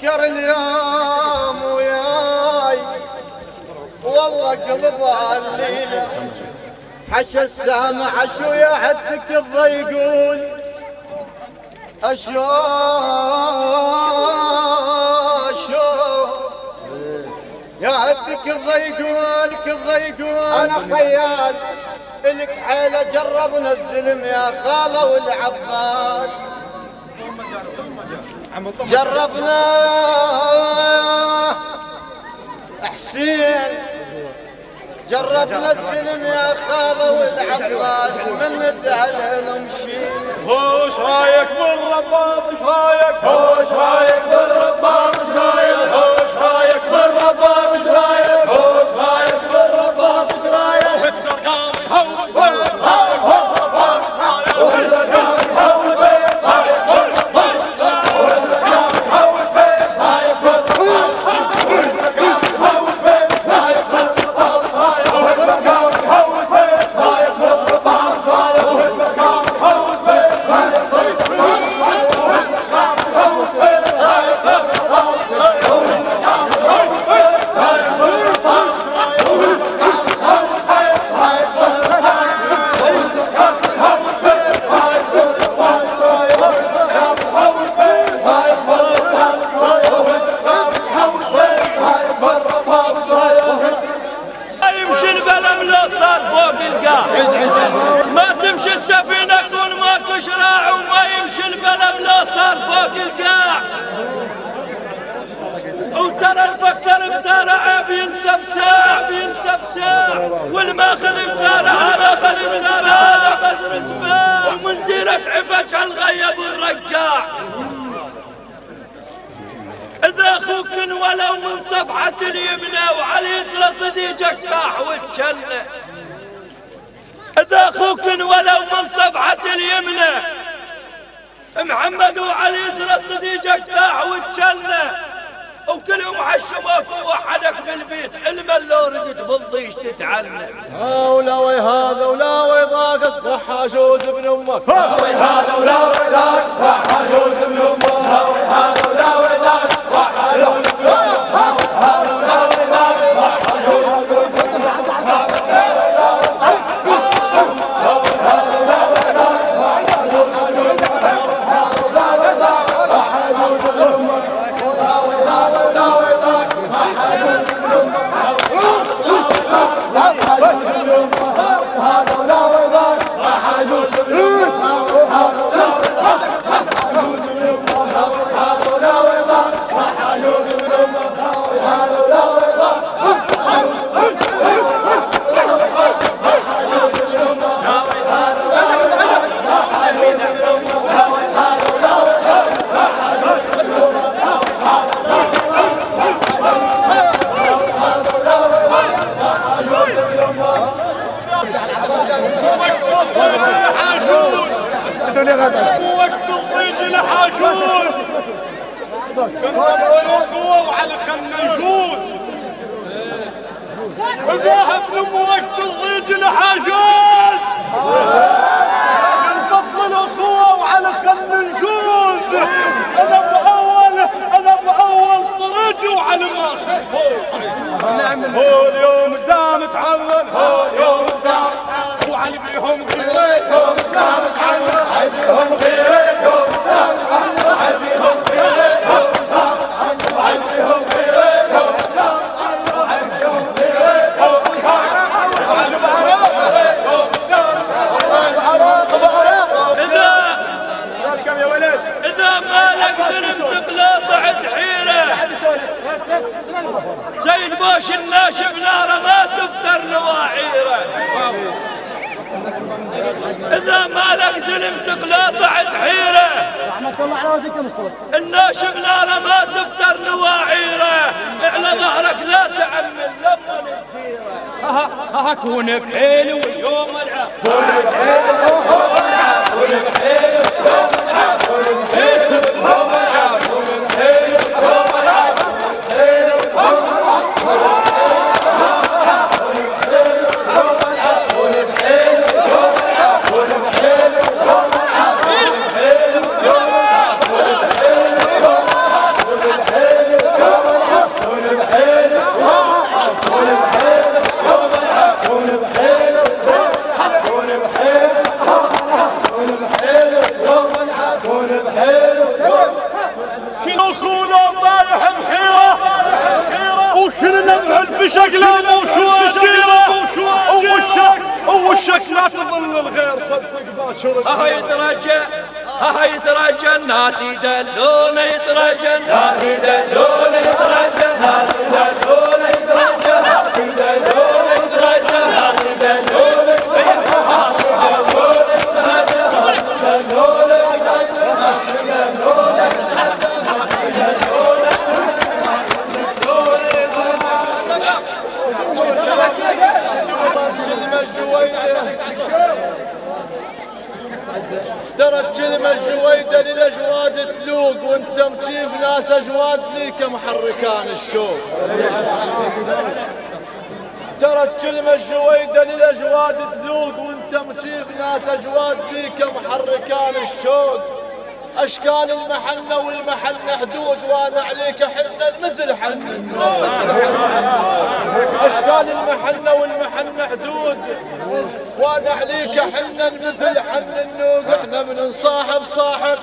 اتذكر اليوم وياي والله قلبها الليله حشى السامع شو يا حدك الضيقون اشو يا حدك الضيقون انا خيال الك حيله جربنا الزلم يا خاله والعباس جربنا حسين جربنا السلم يا خاله والعباس من تهلل مشي وش رايك بالرباط وش رايك وش رايك بالرباط وش رايك وش رايك بالرباط وش رايك وش رايك بالرباط وش رايك وهتلر قاضي هوس ما تمشي السفينة كون ماكو شراع وما يمشي البلم لا صار فوق القاع وترى الفكر بترعى بينسب ساع والماخذ بترعى الاخذ بترعى بدر سباع ومن ديرة عفش الغيب الرقاع إذا أخوك ولو من صفحة اليمنى وعلى يسرى صديقك طاح وتشنه إذا أخوك ولو من صفحة اليمنى محمد وعلي يسرى صديقك طاح وتشنه وكل يوم حشموك ووحدك بالبيت علما لو ردت بالضيش تتعنى ولاوي هذا ولاوي ذاك اصبح حاجوز ابن امك لاوي هذا ولاوي ذاك اصبح حاجوز ابن امك لاوي هذا ولاوي ذاك اصبح حاجوز ابن امك هذا ولاوي ذاك اصبح حاجوز ابن وقت الضيج الحاجوز كنطول القوة وعلى خلنا نجوز ذاهب لم وقت الضيج الحاجوز كنطول القوة وعلى خلنا نجوز أنا بأول طريقي وعلى ما خفوز هو اليوم قدام تعمل هو اليوم قدام وعلى بيهم غيرين يوم قدام تعمل على بيهم غيرين يوم قدام تعمل على بيهم غيرين يوم قدام تعمل على بيهم غيرين يوم قدام تعمل على بيهم غيرين يوم قدام إذا مالك ظلم تقلاطعت حيرة سيد بوش الناشف ناره ما تفتر نواعيره إذا مالك ظلم تقلاطعت حيرة الناشف ناره ما تفتر نواعيره على ظهرك لا تعمل لما الديره ها كون بحيلي واليوم العب كون بحيلي واليوم العب كون بحيلي واليوم العب كون بحيلي واليوم العب كون بحيلي واليوم العب Hey! ووشك لا تظل الغير صدق باكر. هاي يترجى الناس يدلون يترجى الناس يدلون يترجى الناس يدلون يترجى الناس يدلون يترجى الناس يدلون ترى الكلمة الجويدة للأجواد تلوق وانت مجيب ناس أجواد ليك محركان الشوق. ترى الكلمة الجويدة للأجواد تلوق وانت مجيب ناس أجواد ليك محركان الشوق. أشكال المحنة والمحنة حدود وانا عليك حنة مثل حن النوق. أشكال المحنة والمحنة حدود وانا عليك حنة مثل حن النوق. احنا من نصاحب صاحب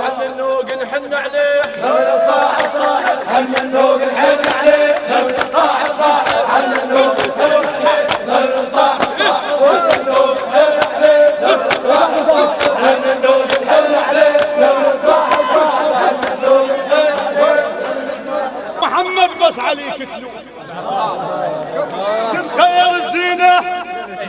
حن النوق نحن عليه. من صاحب صاحب حن النوق نحن عليه. من صاحب صاحب حن النوق نحن عليه. من صاحب صاحب حن النوق نحن عليه. من صاحب صاحب حن النوق نحن عليه. من صاحب صاحب حن النوق نحن عليه. محمد بس عليك تلوم من خير الزينة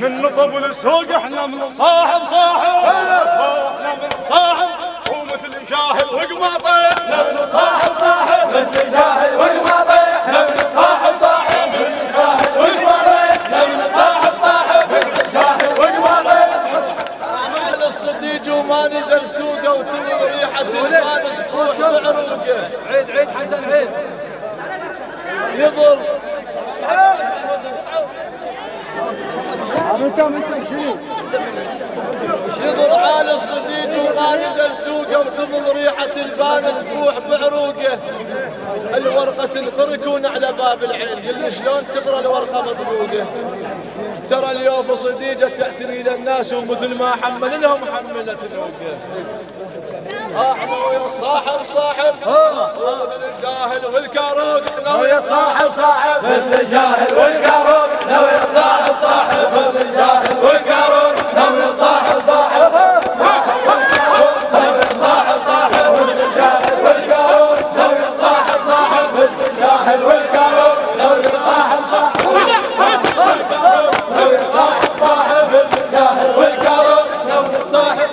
من نطب السوق. احنا من صاحب صاحب احنا من صاحب ومثل جاهل وقماطه. احنا من صاحب صاحب مثل جاهل وقماطه. احنا من صاحب صاحب مثل جاهل وقماطه. احنا من صاحب صاحب مثل جاهل وقماطه. أعمال الصديج وما نزل سوقه وتوي ريحة البان تفوح بعروقه. عيد حسن عيد يظل يظل عال الصديج وما نزل سوقه وتظل ريحة البان تفوح بعروقه. الورقة تنقركون على باب العين. قل شلون تقرا الورقة مطبوقة. ترى اليوم صديجة تأتي للناس ومثل ما حمل لهم حملت نوقه. احنا ويا الصاحب صاحب ومثل الجاهل والكاروق. احنا ويا صاحب صاحب مثل الجاهل والكاروق. احنا ويا صاحب صاحب مثل الجاهل والكاروق. احنا ويا صاحب صاحب صاحب صاحب مثل الجاهل والكاروق. احنا ويا صاحب صاحب مثل الجاهل والكاروق. احنا ويا صاحب صاحب صاحب مثل الجاهل والكاروق. احنا ويا صاحب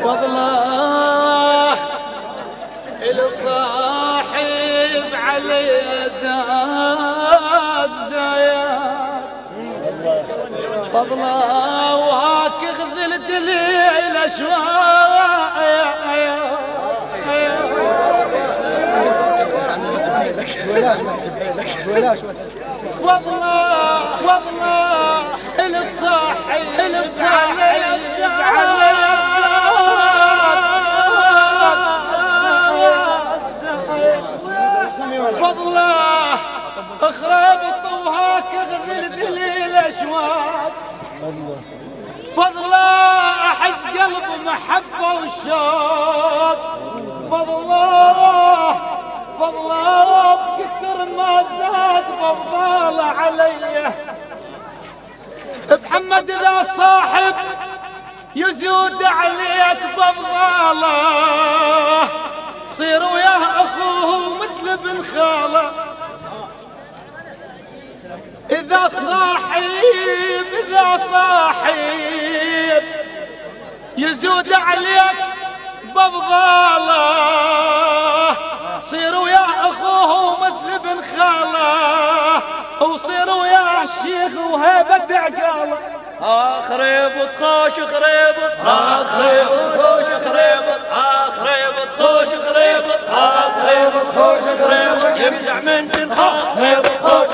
فضله الصاحب علي زاد زياد. فضله وهاك اخذ الدليل اشواق. والله الصاحي فضله اخرب طوهاك اغفل دليل اشواق. فضله احس قلب محبه وشوق. فضله بكثر ما زاد فضاله علي. محمد اذا صاحب يزود عليك بفضاله. صير وياه اخوه مثل ابن خاله. اذا صاحب يزود عليك بفضاله. صير وياه اخوه مثل ابن خاله. وصير وياه الشيخ وهيبة عقاله. خريبط خوش خريبط خريبط خوش خريبط خريبط خوش خريبط خريبط خوش خريبط يمزع من تنخاف خريبط خوش